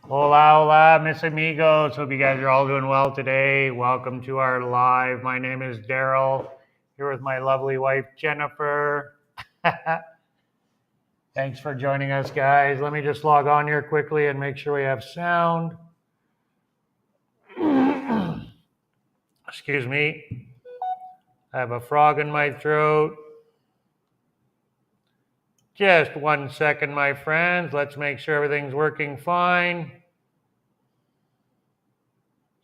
Hola, hola, mis amigos. Hope you guys are all doing well today. Welcome to our live. My name is Daryl, here with my lovely wife, Jennifer. Thanks for joining us, guys. Let me just log on here quickly and make sure we have sound. Excuse me. I have a frog in my throat. Just 1 second, my friends. Let's make sure everything's working fine.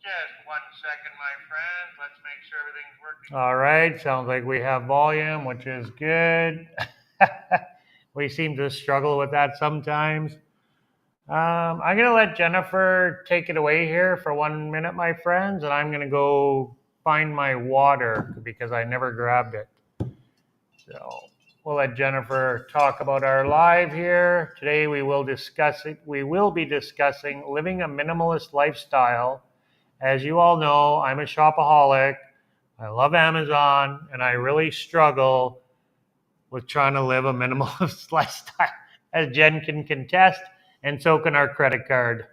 Just 1 second, my friends. Let's make sure everything's working. All right. Sounds like we have volume, which is good. We seem to struggle with that sometimes. I'm going to let Jennifer take it away here for 1 minute, my friends, and I'm going to go find my water because I never grabbed it. So we'll let Jennifer talk about our live here. Today we will be discussing living a minimalist lifestyle. As you all know, I'm a shopaholic. I love Amazon, and I really struggle with trying to live a minimalist lifestyle, as Jen can contest, and so can our credit card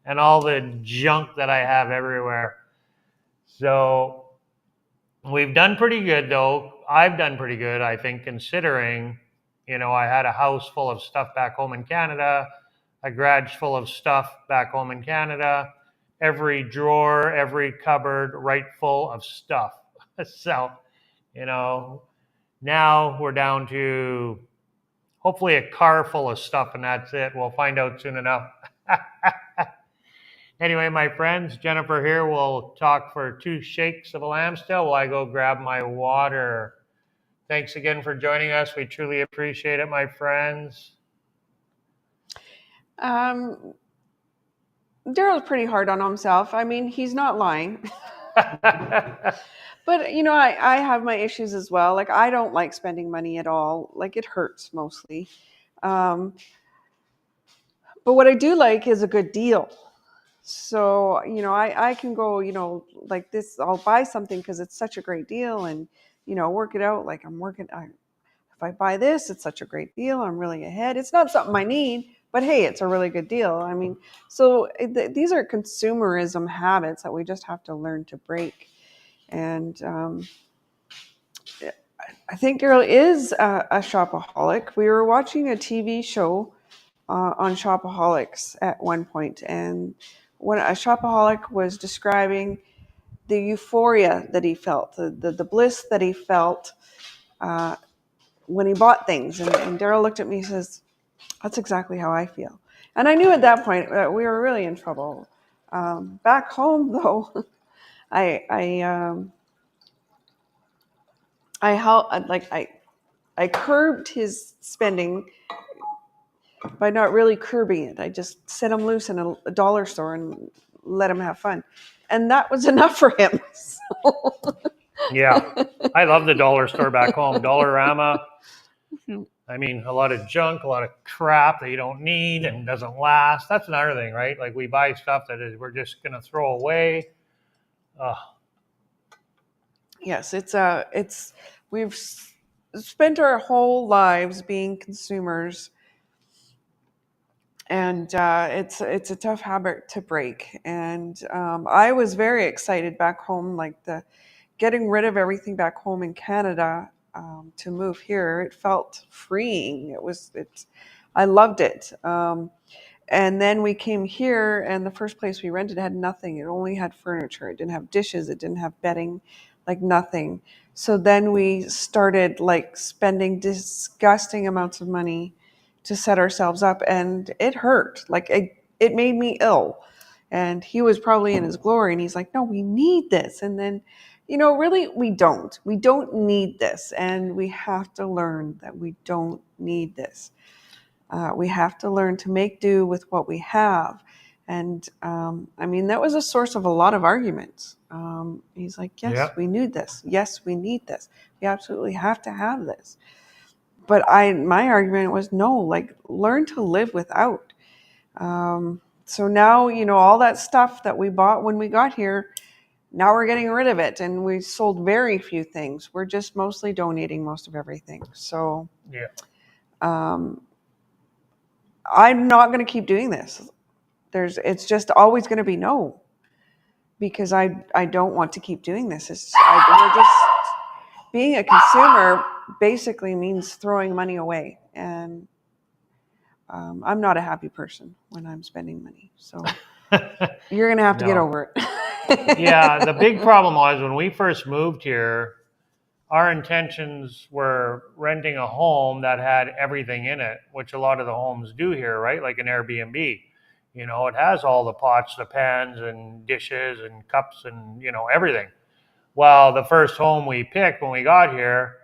and all the junk that I have everywhere. So we've done pretty good, though. I've done pretty good, I think, considering, I had a house full of stuff back home in Canada, a garage full of stuff back home in Canada, every drawer, every cupboard right full of stuff. So, now we're down to hopefully a car full of stuff, and that's it. We'll find out soon enough. Anyway, my friends, Jennifer here will talk for 2 shakes of a lamb still while I go grab my water. Thanks again for joining us. We truly appreciate it, my friends. Daryl's pretty hard on himself. I mean, he's not lying. But, I have my issues as well. Like, I don't like spending money at all. Like, it hurts mostly. But what I do like is a good deal. So, I can go, like this, I'll buy something because it's such a great deal and, work it out. Like if I buy this, it's such a great deal. I'm really ahead. It's not something I need, but hey, it's a really good deal. I mean, so these are consumerism habits that we just have to learn to break. And I think Daryl is a shopaholic. We were watching a TV show on shopaholics at one point, and when a shopaholic was describing the euphoria that he felt, the bliss that he felt when he bought things. And Daryl looked at me and says, "That's exactly how I feel." And I knew at that point that we were really in trouble. Back home, though, I curbed his spending by not really curbing it. I just set him loose in a dollar store and let him have fun. And that was enough for him. Yeah, I love the dollar store back home, Dollarama. I mean, a lot of junk, a lot of crap that you don't need and doesn't last. That's another thing, right? Like we buy stuff that we're just going to throw away. Yes, we've spent our whole lives being consumers, and it's a tough habit to break. And I was very excited back home, like the getting rid of everything back home in Canada to move here. It felt freeing. I loved it. And then we came here, and the first place we rented had nothing. It only had furniture. It didn't have dishes. It didn't have bedding, like nothing. So then we started like spending disgusting amounts of money to set ourselves up, and it hurt. Like it made me ill. And he was probably in his glory, and he's like, "No, we need this." And then, really, we don't. We don't need this, and we have to learn that we don't need this. We have to learn to make do with what we have. And I mean, that was a source of a lot of arguments. He's like, "Yes, we need this. Yes, we need this. We absolutely have to have this." But my argument was no, like learn to live without. So now, all that stuff that we bought when we got here, now we're getting rid of it, and we sold very few things. We're just mostly donating most of everything. So I'm not going to keep doing this. It's just always going to be no, because I don't want to keep doing this. We're just being a consumer basically means throwing money away, and I'm not a happy person when I'm spending money. So you're going to have to get No. over it. Yeah, the big problem was when we first moved here, our intentions were renting a home that had everything in it, which a lot of the homes do here, right? Like an Airbnb. You know, it has all the pots, the pans, and dishes, and cups, and, everything. Well, the first home we picked when we got here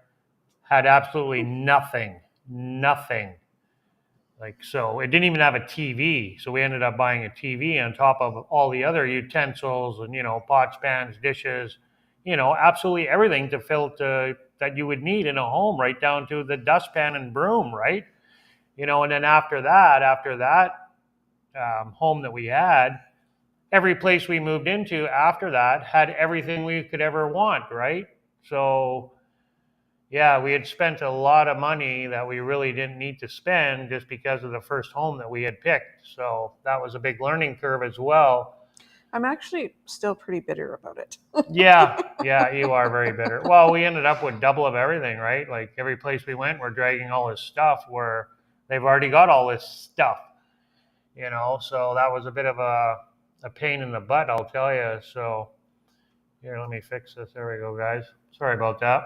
had absolutely nothing. Nothing. Like, so it didn't even have a TV. So we ended up buying a TV on top of all the other utensils and, pots, pans, dishes, absolutely everything that you would need in a home, right down to the dustpan and broom, right? And then after that home that we had, every place we moved into after that had everything we could ever want, right? So yeah, we had spent a lot of money that we really didn't need to spend just because of the first home that we had picked. So that was a big learning curve as well. I'm actually still pretty bitter about it. Yeah, you are very bitter. Well, we ended up with double of everything, right? Like every place we went, we're dragging all this stuff where they've already got all this stuff, So that was a bit of a pain in the butt, I'll tell you. So here, let me fix this. There we go, guys. Sorry about that.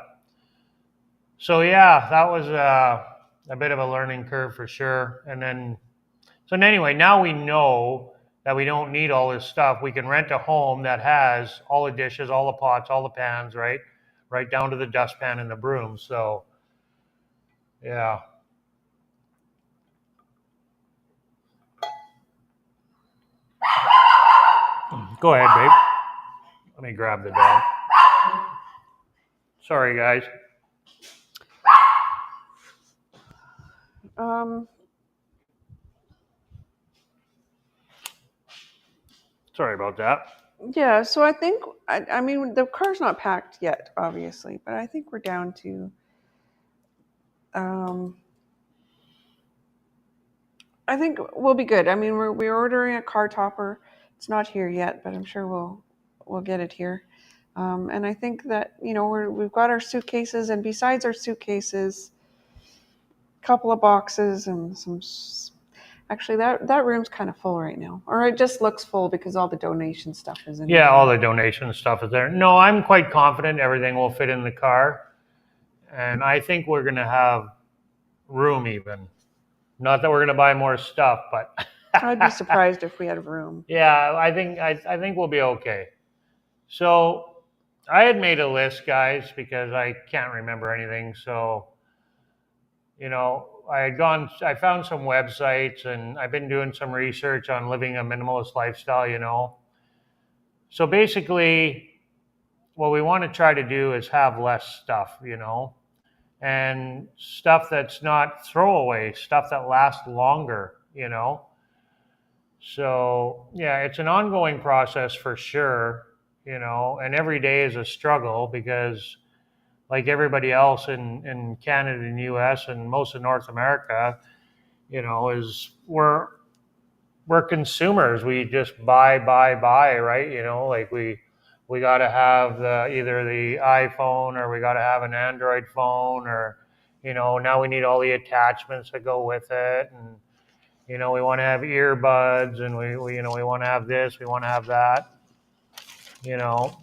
So yeah, that was a bit of a learning curve for sure. So anyway, now we know that we don't need all this stuff. We can rent a home that has all the dishes, all the pots, all the pans, right down to the dustpan and the broom. So yeah. Go ahead, babe. Let me grab the dog. Sorry, guys. Um, Sorry about that. yeah, so I think, I mean, the car's not packed yet, obviously, but I think we're down to, I think we'll be good. I mean, we're ordering a car topper. It's not here yet, but I'm sure we'll get it here. And I think that, we've got our suitcases, and besides our suitcases, a couple of boxes and actually that room's kind of full right now, or it just looks full because all the donation stuff is in there. Yeah, all the donation stuff is there. No, I'm quite confident everything will fit in the car. And I think we're going to have room even. Not that we're going to buy more stuff, but I'd be surprised if we had room. yeah, I think we'll be okay. So I had made a list, guys, because I can't remember anything. So I found some websites, and I've been doing some research on living a minimalist lifestyle. So basically, what we want to try to do is have less stuff, and stuff that's not throwaway, stuff that lasts longer. So yeah, it's an ongoing process for sure, and every day is a struggle because like everybody else in Canada and US and most of North America, is we're consumers. We just buy, right? Like we got to have either the iPhone, or we got to have an Android phone, or now we need all the attachments that go with it, and we want to have earbuds, and we want to have this, we want to have that.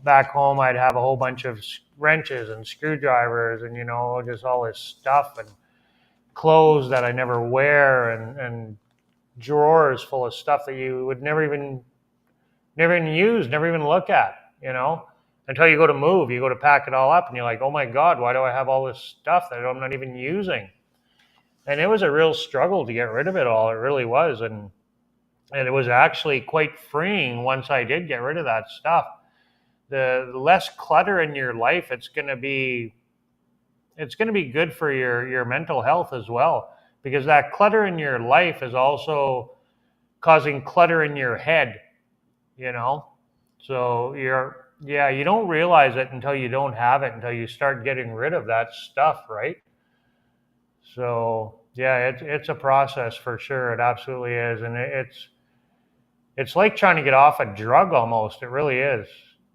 Back home I'd have a whole bunch of wrenches and screwdrivers, and just all this stuff, and clothes that I never wear, and drawers full of stuff that you would never even use, never even look at, until you go to move, you go to pack it all up, and you're like, oh my God, why do I have all this stuff that I'm not even using? And it was a real struggle to get rid of it all. It really was. And it was actually quite freeing once I did get rid of that stuff. The less clutter in your life, it's going to be good for your mental health as well, because that clutter in your life is also causing clutter in your head, you know? So you don't realize it until you don't have it, until you start getting rid of that stuff, right? So yeah, it's a process for sure. It absolutely is. And it's like trying to get off a drug almost. It really is.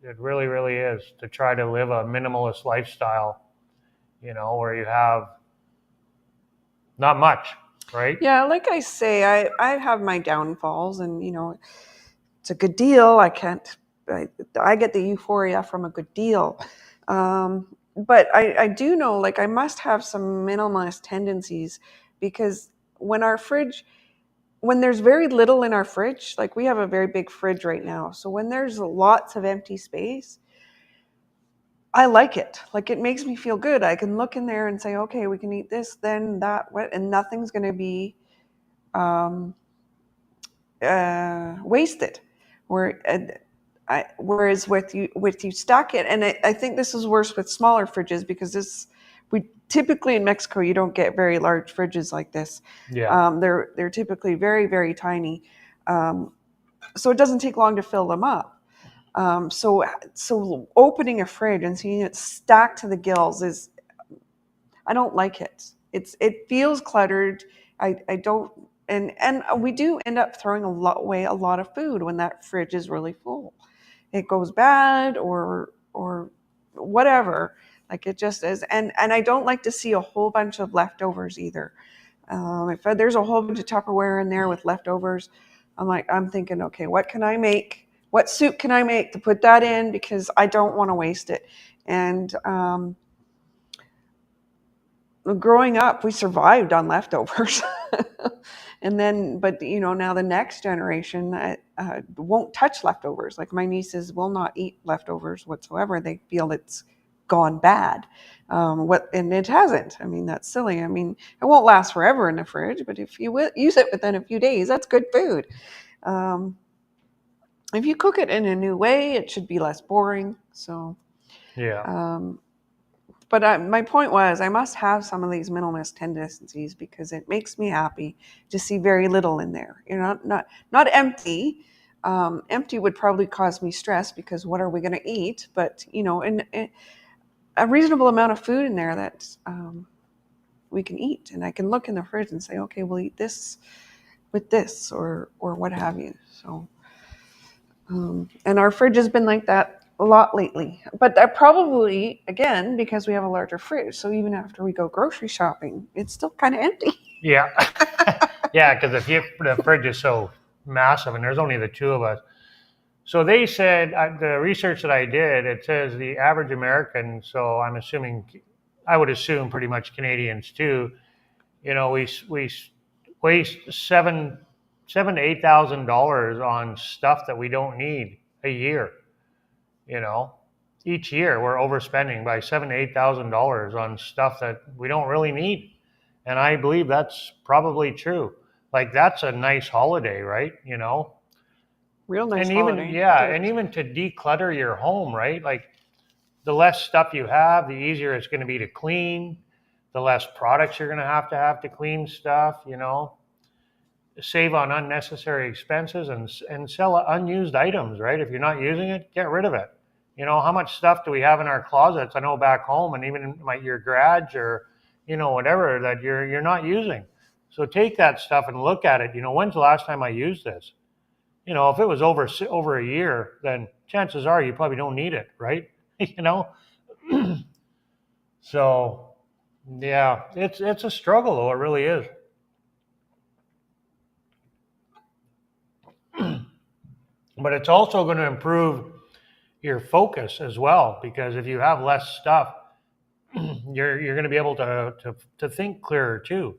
It really, really is, to try to live a minimalist lifestyle, where you have not much, right? Yeah, like I say, I have my downfalls, and it's a good deal. I get the euphoria from a good deal. But I do know, like, I must have some minimalist tendencies, because when our fridge, when there's very little in our fridge, like we have a very big fridge right now. So when there's lots of empty space, I like it. Like, it makes me feel good. I can look in there and say, okay, we can eat this, then that, what, and nothing's going to be um, wasted. Where whereas with you stack it, and I think this is worse with smaller fridges, because we typically in Mexico you don't get very large fridges like this. Yeah. They're typically very, very tiny, um, so it doesn't take long to fill them up. So opening a fridge and seeing it stacked to the gills is, I don't like it. It feels cluttered. I don't, and we do end up throwing away a lot of food when that fridge is really full. It goes bad, or whatever. Like, it just is, and I don't like to see a whole bunch of leftovers either. If there's a whole bunch of Tupperware in there with leftovers, I'm thinking, okay, what can I make? What soup can I make to put that in? Because I don't want to waste it. And growing up, we survived on leftovers. And then, but now the next generation won't touch leftovers. Like, my nieces will not eat leftovers whatsoever. They feel it's gone bad. And it hasn't. I mean, that's silly. I mean, it won't last forever in the fridge, but if you use it within a few days, that's good food. Um, if you cook it in a new way, it should be less boring. So, Yeah. but my point was, I must have some of these minimalist tendencies, because it makes me happy to see very little in there. Not empty. Empty would probably cause me stress, because what are we going to eat? But in a reasonable amount of food in there that we can eat, and I can look in the fridge and say, okay, we'll eat this with this, or what have you. So, and our fridge has been like that a lot lately. But that probably, again, because we have a larger fridge. So even after we go grocery shopping, it's still kind of empty. Yeah. Yeah, because the fridge is so massive and there's only the two of us. So they said, the research that I did, it says the average American, so I would assume pretty much Canadians too, we waste seven to $8,000 on stuff that we don't need a year. You know, each year we're overspending by $7,000 to $8,000 on stuff that we don't really need, and I believe that's probably true. Like, that's a nice holiday, right? Real nice And even, holiday. yeah, and even to declutter your home, right? Like, the less stuff you have, the easier it's going to be to clean. The less products you're going to have to clean stuff. Save on unnecessary expenses, and sell unused items, right? If you're not using it, get rid of it. How much stuff do we have in our closets? I know back home, and even in your garage, or whatever, that you're not using. So take that stuff and look at it. When's the last time I used this? If it was over a year, then chances are you probably don't need it, right? you know. So yeah, it's a struggle, though. It really is. But it's also going to improve your focus as well, because if you have less stuff, you're going to be able to think clearer too,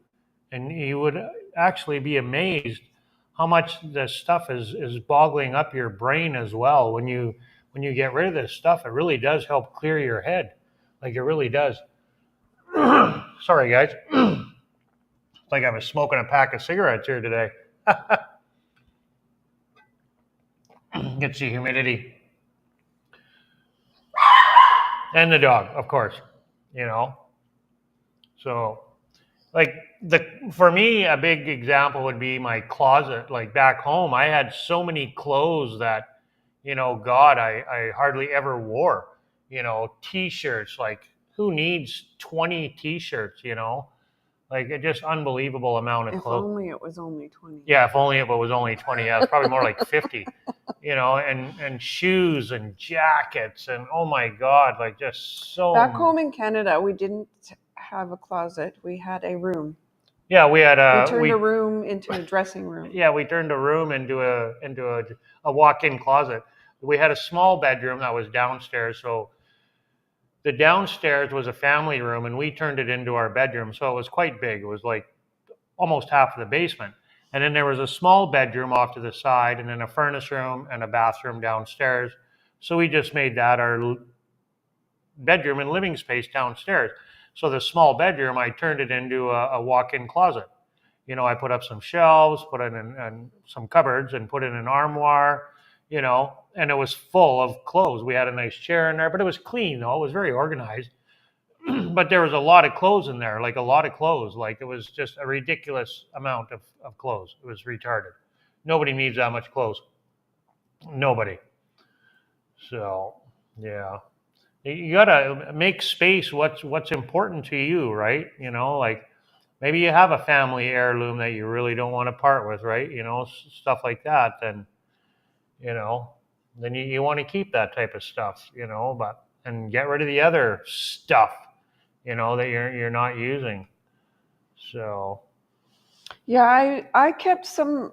and you would actually be amazed how much this stuff is boggling up your brain as well. When you get rid of this stuff, it really does help clear your head, like, it really does. Sorry, guys. It's like I was smoking a pack of cigarettes here today. Gets the humidity. And the dog, of course. you know so, like, for me, a big example would be my closet. Like, back home, I had so many clothes that, God, I hardly ever wore. T-shirts, like, who needs 20 t-shirts? Like just unbelievable amount of If clothes. only it was only 20. Yeah, if only it was only 20. Yeah, it's probably more like 50. And shoes and jackets and oh my God, like just Back so. home in Canada, we didn't have a closet. We had a room. Yeah, we had We a turned a we room into a dressing room. yeah we turned a room into a walk-in closet. We had a small bedroom that was downstairs, so the downstairs was a family room, and we turned it into our bedroom. So it was quite big. It was like almost half of the basement. And then there was a small bedroom off to the side, and then a furnace room and a bathroom downstairs. So we just made that our bedroom and living space downstairs. So the small bedroom, I turned it into a walk-in closet. I put up some shelves, put in some cupboards, and put in an armoire. And it was full of clothes. We had a nice chair in there, but it was clean though. It was very organized. But there was a lot of clothes in there, like a lot of clothes. Like it was just a ridiculous amount of clothes. It was retarded. Nobody needs that much clothes. Nobody. So yeah, you gotta make space. What's important to you, right? Like maybe you have a family heirloom that you really don't want to part with, right? Stuff like that. Then you know, then you want to keep that type of stuff, but and get rid of the other stuff, that you're not using. So Yeah, I kept some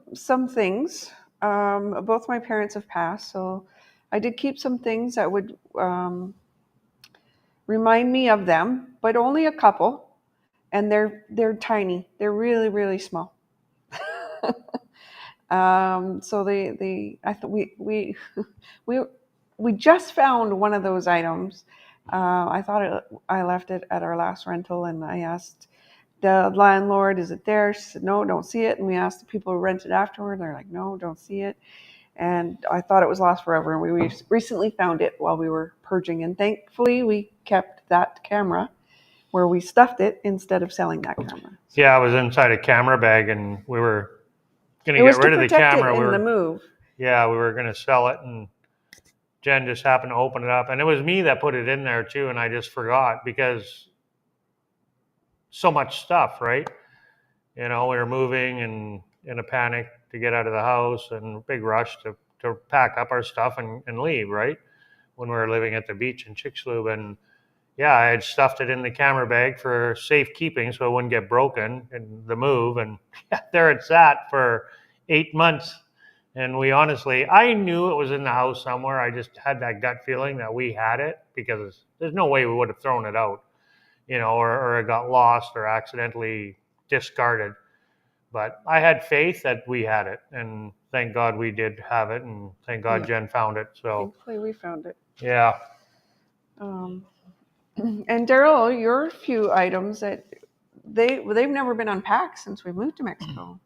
things. Both my parents have passed, so I did keep some things that would remind me of them, but only a couple, and they're tiny. They're really really small. So they I thought we we just found one of those items. I left it at our last rental, and I asked the landlord, "Is it there?" She said, "No, don't see it." And we asked the people who rented afterward. They're like, "No, don't see it." And I thought it was lost forever. And we recently found it while we were purging, and thankfully we kept that camera where we stuffed it instead of selling that camera. So yeah, I was inside a camera bag, and we were gonna it get was to rid of the protect it camera. in the move. We were gonna sell it, and Jen just happened to open it up, and it was me that put it in there too, and I just forgot because so much stuff, right? We were moving and in a panic to get out of the house and big rush to pack up our stuff and leave, right? When we were living at the beach in Chicxulub. And yeah, I had stuffed it in the camera bag for safekeeping so it wouldn't get broken in the move. And there it sat for 8 months. And I knew it was in the house somewhere. I just had that gut feeling that we had it because there's no way we would have thrown it out, or it got lost or accidentally discarded. But I had faith that we had it, and thank God we did have it, and thank God Yeah. Jen found it. So Thankfully, we found it. yeah, Um, and Daryl, your few items that they've never been unpacked since we moved to Mexico.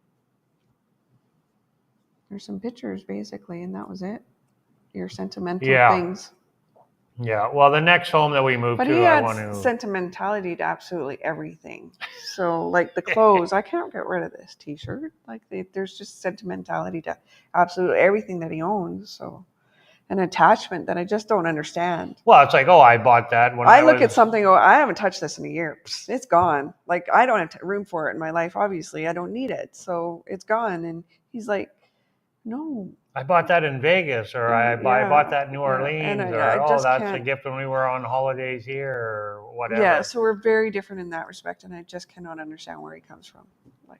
There's some pictures basically, and that was it. Your sentimental yeah, things. yeah. Well, the next home that we moved But he to, I had want to. sentimentality to absolutely everything. So, like the clothes, I can't get rid of this T-shirt. Like there's just sentimentality to absolutely everything that he owns. So, an attachment that I just don't understand. Well, it's like, oh, I bought that when I look at something, go, I haven't touched this in a year. It's gone. Like I don't have room for it in my life. Obviously, I don't need it, so it's gone. And he's like, no. I bought that in Vegas, or I bought that in New Orleans, And I or oh, just that's a can't. gift when we were on holidays here, or whatever. Yeah, so we're very different in that respect, and I just cannot understand where he comes from. Like,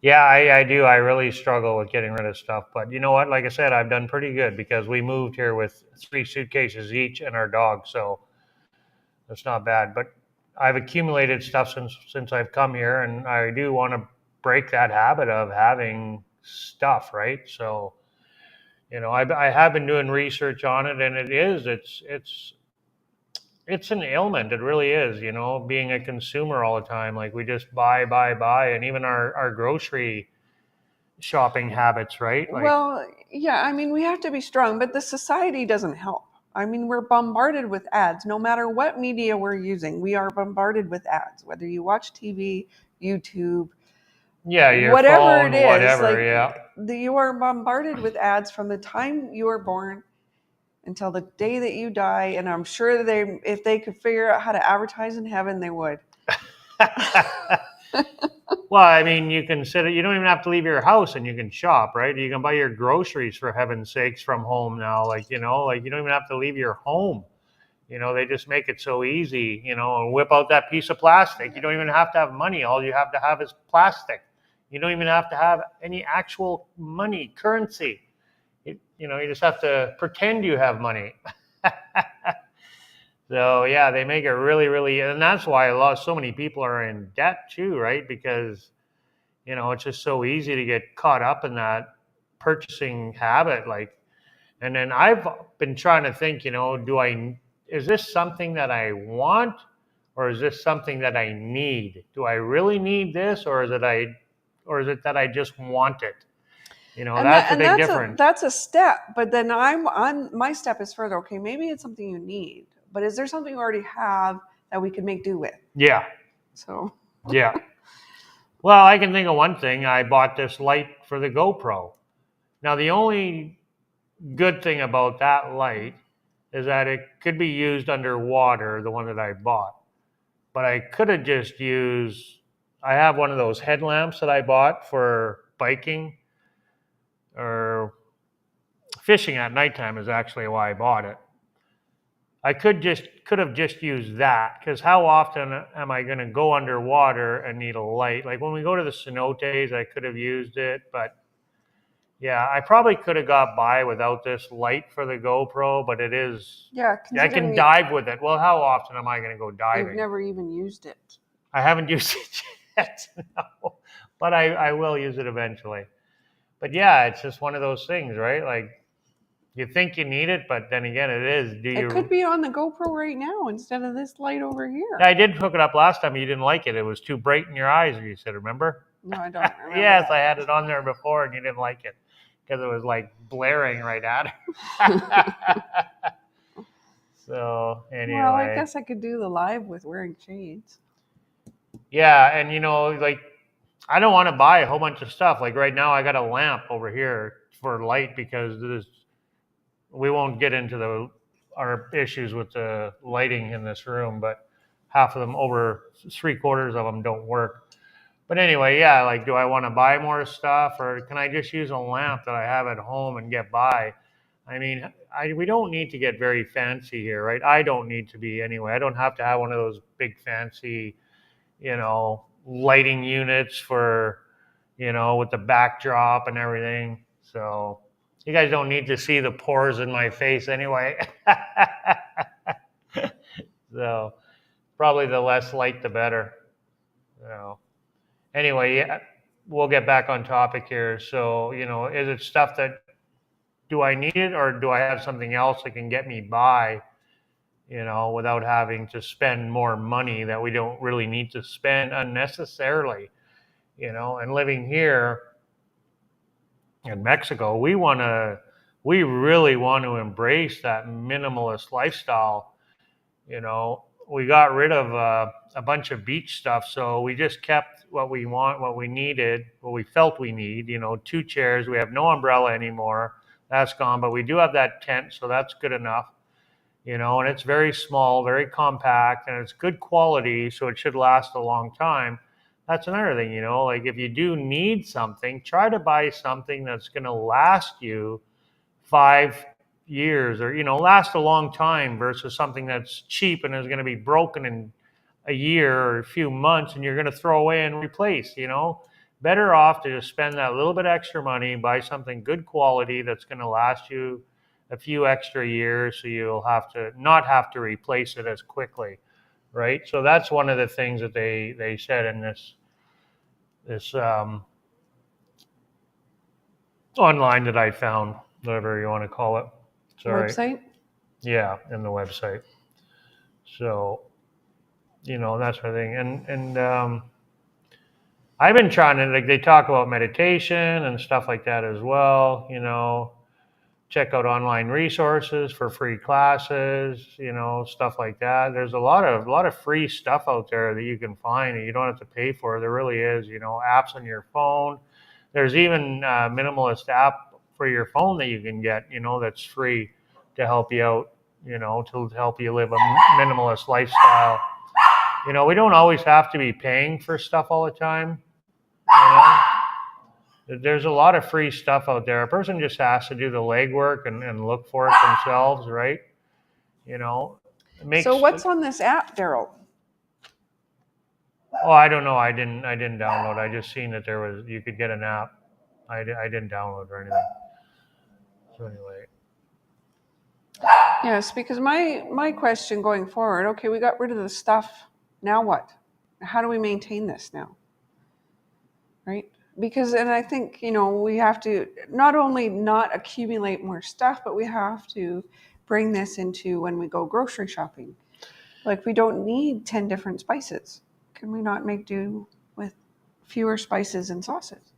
yeah, I do. I really struggle with getting rid of stuff, but you know what? Like I said, I've done pretty good because we moved here with 3 suitcases each and our dog, so that's not bad. But I've accumulated stuff since I've come here, and I do want to break that habit of having stuff, right? So, I have been doing research on it, and it's an ailment. It really is. Being a consumer all the time, like we just buy, and even our grocery shopping habits, right? Like, well, yeah, I mean, we have to be strong, but the society doesn't help. I mean, we're bombarded with ads. No matter what media we're using, we are bombarded with ads. Whether you watch TV, YouTube, yeah, your whatever phone, it is, whatever, like yeah. you are bombarded with ads from the time you were born until the day that you die. And I'm sure if they could figure out how to advertise in heaven, they would. Well, I mean, you don't even have to leave your house and you can shop, right? You can buy your groceries, for heaven's sakes, from home now. Like, you don't even have to leave your home. They just make it so easy, and whip out that piece of plastic. You don't even have to have money. All you have to have is plastic. You don't even have to have any actual money, currency. You just have to pretend you have money. So yeah, they make it really, really, and that's why so many people are in debt too, right? Because it's just so easy to get caught up in that purchasing habit. Like, and then I've been trying to think, is this something that I want, or is this something that I need? Do I really need this, or is it that I just want it? That's a big difference. That's a step, but then my step is further. Okay, maybe it's something you need, but is there something you already have that we could make do with? Yeah. So. Yeah. Well, I can think of one thing. I bought this light for the GoPro. Now, the only good thing about that light is that it could be used underwater, the one that I bought. But I could have just I have one of those headlamps that I bought for biking or fishing at nighttime is actually why I bought it. I could have just used that, because how often am I going to go underwater and need a light? Like when we go to the cenotes, I could have used it, but yeah, I probably could have got by without this light for the GoPro, but it is. Yeah, I can dive with it. Well, how often am I going to go diving? You've never even used it. I haven't used it yet, no, but I will use it eventually. But yeah, it's just one of those things, right? Like you think you need it, but then again, it is. It could be on the GoPro right now instead of this light over here. Yeah, I did hook it up last time. You didn't like it. It was too bright in your eyes, you said, remember? No, I don't remember. Yes, I had it on there before and you didn't like it because it was like blaring right at it. So anyway. Well, I guess I could do the live with wearing shades. Yeah, and like I don't want to buy a whole bunch of stuff. Like right now I got a lamp over here for light because we won't get into our issues with the lighting in this room, but half of them, over 3/4 of them, don't work. But anyway, yeah, like, do I want to buy more stuff, or can I just use a lamp that I have at home and get by? I mean, we don't need to get very fancy here, right? I don't need to be anyway. I don't have to have one of those big fancy, lighting units for, with the backdrop and everything. So you guys don't need to see the pores in my face anyway. So probably the less light, the better. So anyway, yeah, we'll get back on topic here. So, is it stuff that, do I need it, or do I have something else that can get me by, without having to spend more money that we don't really need to spend unnecessarily, and living here in Mexico, we really want to embrace that minimalist lifestyle. We got rid of a bunch of beach stuff, so we just kept what we want, what we needed, what we felt we need. 2 chairs. We have no umbrella anymore. That's gone, but we do have that tent, so that's good enough. And it's very small, very compact, and it's good quality, so it should last a long time. That's another thing, like if you do need something, try to buy something that's going to last you 5 years, or last a long time, versus something that's cheap and is going to be broken in a year or a few months and you're going to throw away and replace. Better off to just spend that little bit extra money, buy something good quality that's going to last you a few extra years, so you'll not have to replace it as quickly, right? So that's one of the things that they said in this online that I found, whatever you want to call it. Sorry. Website? Yeah, in the website. So, that's the thing. And I've been trying to, like, they talk about meditation and stuff like that as well. Check out online resources for free classes, stuff like that. There's a lot of free stuff out there that you can find and you don't have to pay for. There really is, apps on your phone. There's even a minimalist app for your phone that you can get, that's free to help you out, to help you live a minimalist lifestyle. We don't always have to be paying for stuff all the time. You know, there's a lot of free stuff out there. A person just has to do the legwork and look for it themselves, right? You know, it So makes. what's on this app, Daryl? Oh, I don't know. I didn't download. I just seen that you could get an app. I didn't download or anything. So anyway. Yes, because my question going forward, okay, we got rid of the stuff. Now what? How do we maintain this now? Right? Because, and I think, we have to not only not accumulate more stuff, but we have to bring this into when we go grocery shopping. Like, we don't need 10 different spices. Can we not make do with fewer spices and sauces?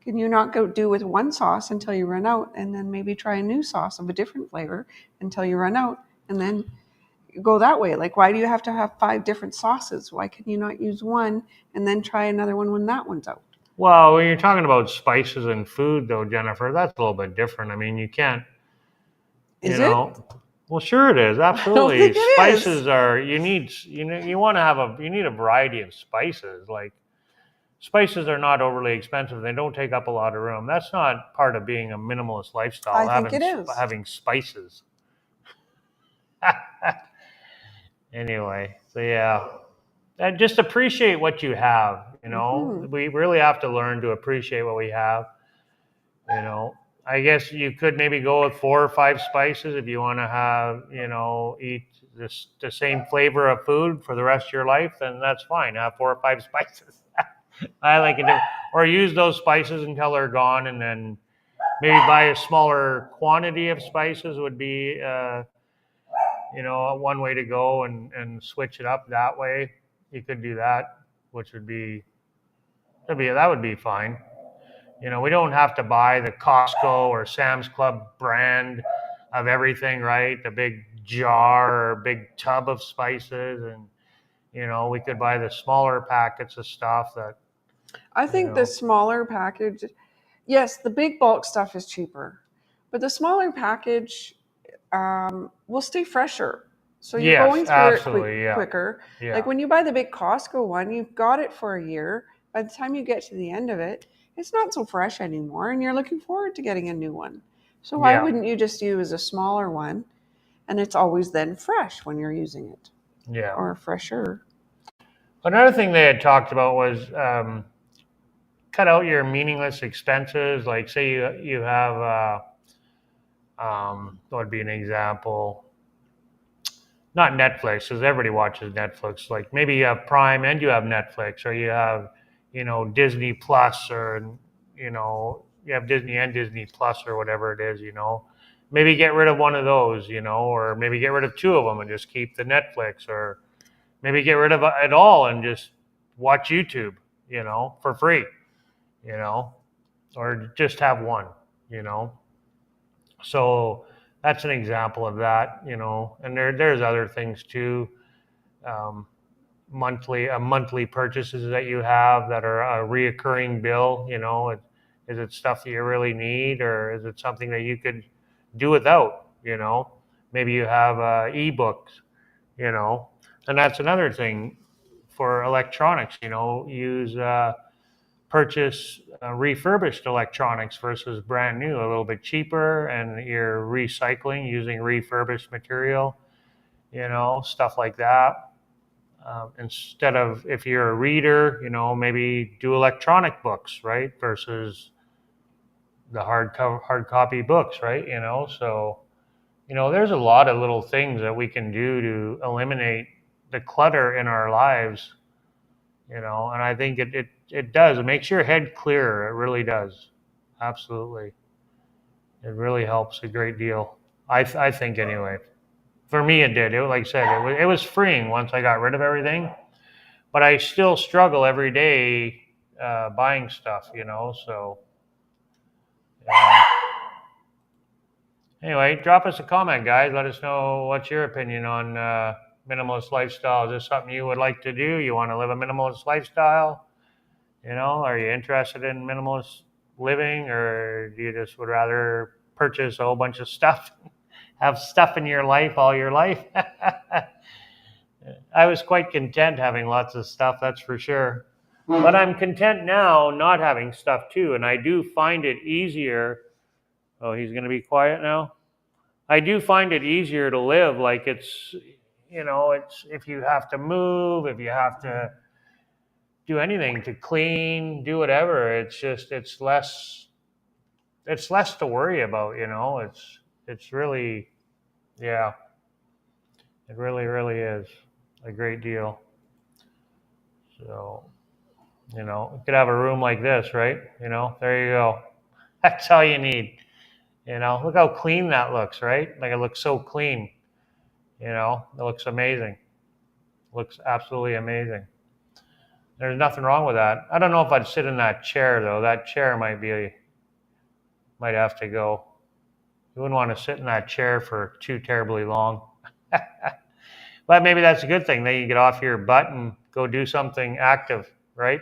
Can you not go do with one sauce until you run out, and then maybe try a new sauce of a different flavor until you run out, and then go that way? Like, why do you have to have 5 different sauces? Why can you not use one and then try another one when that one's out? Well, when you're talking about spices and food, though, Jennifer, that's a little bit different. I mean, you can't, you Is it? know. Well, sure it is. I don't think Absolutely. it is. Spices are you want to you need a variety of spices. Like spices are not overly expensive. They don't take up a lot of room. That's not part of being a minimalist lifestyle, I think it is. having spices. Anyway, so yeah. And just appreciate what you have, Hmm. We really have to learn to appreciate what we have. You know, I guess you could maybe go with 4 or 5 spices if you want to have, eat the same flavor of food for the rest of your life. Then that's fine. Have 4 or 5 spices. I like it, or use those spices until they're gone, and then maybe buy a smaller quantity of spices would be, one way to go, and switch it up that way. You could do that, which that would be fine. We don't have to buy the Costco or Sam's Club brand of everything, right? The big jar or big tub of spices. And, we could buy the smaller packets of stuff that, I you think the know, smaller package, yes, the big bulk stuff is cheaper, but the smaller package will stay fresher. So you're yes, going through it absolutely. Yeah. quicker. Like Yeah. when you buy the big Costco one, you've got it for a year. By the time you get to the end of it, it's not so fresh anymore, and you're looking forward to getting a new one. So why Yeah. wouldn't you just use a smaller one, and it's always then fresh when you're using it, Yeah. or fresher? Another thing they had talked about was cut out your meaningless expenses. Like, say you have, what would be an example? Not Netflix, because everybody watches Netflix. Like maybe you have Prime and you have Netflix, or you have, Disney Plus, or you have Disney and Disney Plus, or whatever it is. Maybe get rid of one of those, or maybe get rid of 2 of them and just keep the Netflix, or maybe get rid of it all and just watch YouTube, for free, you know, or just have one, you know. So that's an example of that, and there's other things too. Um, monthly purchases that you have that are a reoccurring bill. Is it stuff that you really need, or is it something that you could do without? Maybe you have ebooks, you know, and that's another thing for electronics. Use purchase refurbished electronics versus brand new, a little bit cheaper, and you're recycling using refurbished material, stuff like that. Instead of, if you're a reader, maybe do electronic books, right? Versus the hard copy books, right? So, there's a lot of little things that we can do to eliminate the clutter in our lives, and I think it does. It makes your head clearer. It really does. Absolutely. It really helps a great deal. I think anyway. For me, it did. Like I said, it was freeing once I got rid of everything, but I still struggle every day buying stuff, So uh, anyway, drop us a comment, guys. Let us know what's your opinion on minimalist lifestyle. Is this something you would like to do? You want to live a minimalist lifestyle? Are you interested in minimalist living, or do you just would rather purchase a whole bunch of stuff, have stuff in your life all your life? I was quite content having lots of stuff, that's for sure. But I'm content now not having stuff too. And I do find it easier. Oh, he's going to be quiet now. I do find it easier to live. Like it's, it's if you have to move, if you have to do anything to clean, do whatever, it's less to worry about, it's really, yeah, it really, really is a great deal. So, you could have a room like this, right? There you go. That's all you need. Look how clean that looks, right? Like it looks so clean. It looks amazing. It looks absolutely amazing. There's nothing wrong with that. I don't know if I'd sit in that chair though. That chair might have to go. You wouldn't want to sit in that chair for too terribly long. But maybe that's a good thing. Then you get off your butt and go do something active, right?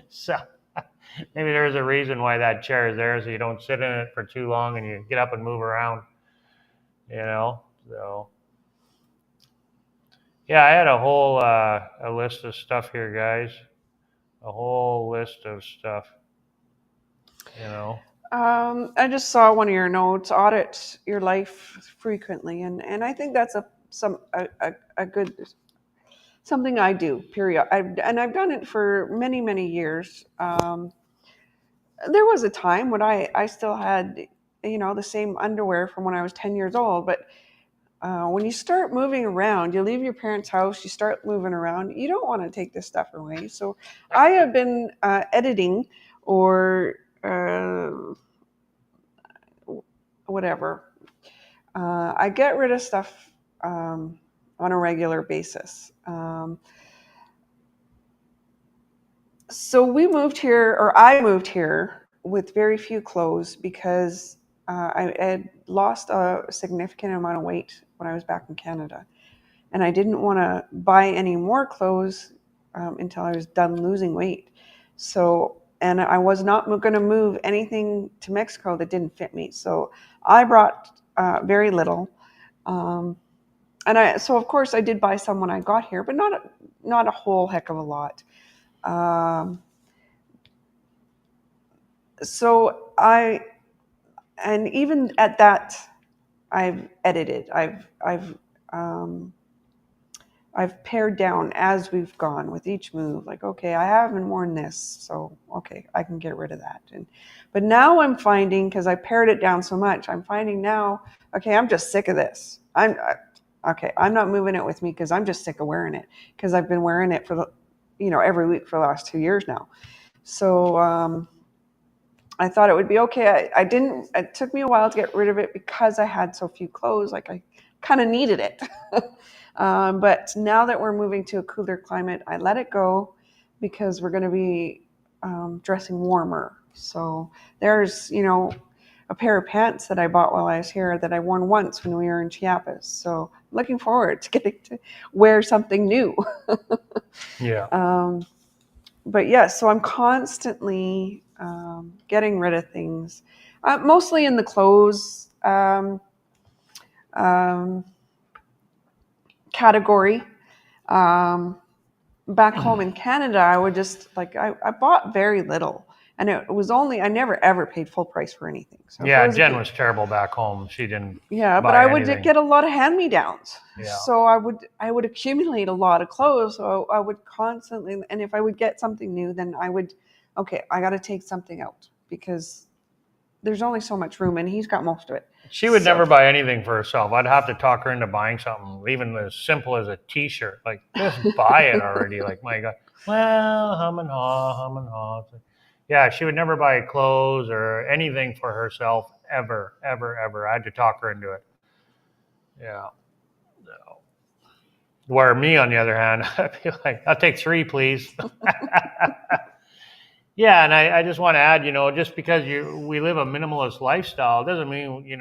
So maybe there's a reason why that chair is there, so you don't sit in it for too long and you get up and move around. So yeah, I had a whole a list of stuff here, guys. A whole list of stuff. I just saw one of your notes: audit your life frequently, and I think that's a good something I do. Period. And I've done it for many years. There was a time when I still had the same underwear from when I was 10 years old, but when you start moving around, you leave your parents' house, you start moving around, you don't want to take this stuff away. So I have been editing or whatever. I get rid of stuff on a regular basis. So we moved here, or I moved here with very few clothes because I had lost a significant amount of weight when I was back in Canada. And I didn't want to buy any more clothes until I was done losing weight. So, and I was not going to move anything to Mexico that didn't fit me. So I brought very little. So of course I did buy some when I got here, but not a whole heck of a lot. So and even at that, I've edited. I've pared down as we've gone with each move. Like, okay, I haven't worn this, so okay, I can get rid of that. But now I'm finding, because I pared it down so much, I'm finding now, okay, I'm just sick of this. I'm not moving it with me because I'm just sick of wearing it, because I've been wearing it for every week for the last 2 years now. So I thought it would be okay. It took me a while to get rid of it because I had so few clothes. Like I kind of needed it. But now that we're moving to a cooler climate, I let it go because we're going to be dressing warmer. So there's, a pair of pants that I bought while I was here that I worn once when we were in Chiapas. So I'm looking forward to getting to wear something new. Yeah. But yeah, so I'm constantly getting rid of things, mostly in the clothes category. Back home in Canada, I would just I bought very little, and I never ever paid full price for anything. So yeah, Jen was terrible back home. She didn't. Yeah, but I would get a lot of hand-me-downs. Yeah. So I would accumulate a lot of clothes. So I would constantly, and if I would get something new, then I got to take something out because there's only so much room, and he's got most of it. She would never buy anything for herself. I'd have to talk her into buying something, even as simple as a T-shirt. Like, just buy it already. Like, my God. Well, hum and haw. Yeah, she would never buy clothes or anything for herself ever. I had to talk her into it. Yeah. No. Where me, on the other hand, I'd be like, I'll take 3, please. Yeah, and I just want to add, just because we live a minimalist lifestyle doesn't mean, you're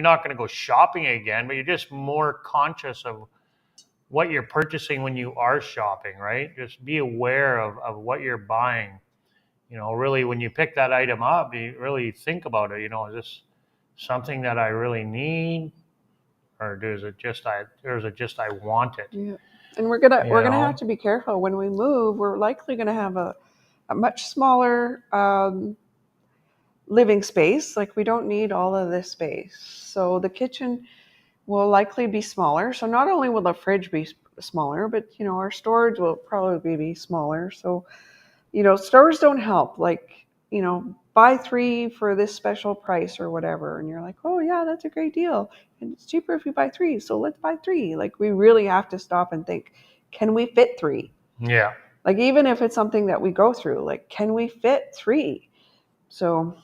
not going to go shopping again, but you're just more conscious of what you're purchasing when you are shopping, right? Just be aware of what you're buying. Really, when you pick that item up, you really think about it. Is this something that I really need? or is it just I want it? Yeah. And we're gonna have know? to be careful when we move. We're likely gonna have a much smaller living space. Like we don't need all of this space. So the kitchen will likely be smaller. So not only will the fridge be smaller, but our storage will probably be smaller. So stores don't help. Like buy three for this special price or whatever, and you're like, oh yeah, that's a great deal, and it's cheaper if you buy three. So let's buy three. Like we really have to stop and think, can we fit three? Yeah. Like even if it's something that we go through, like can we fit three? So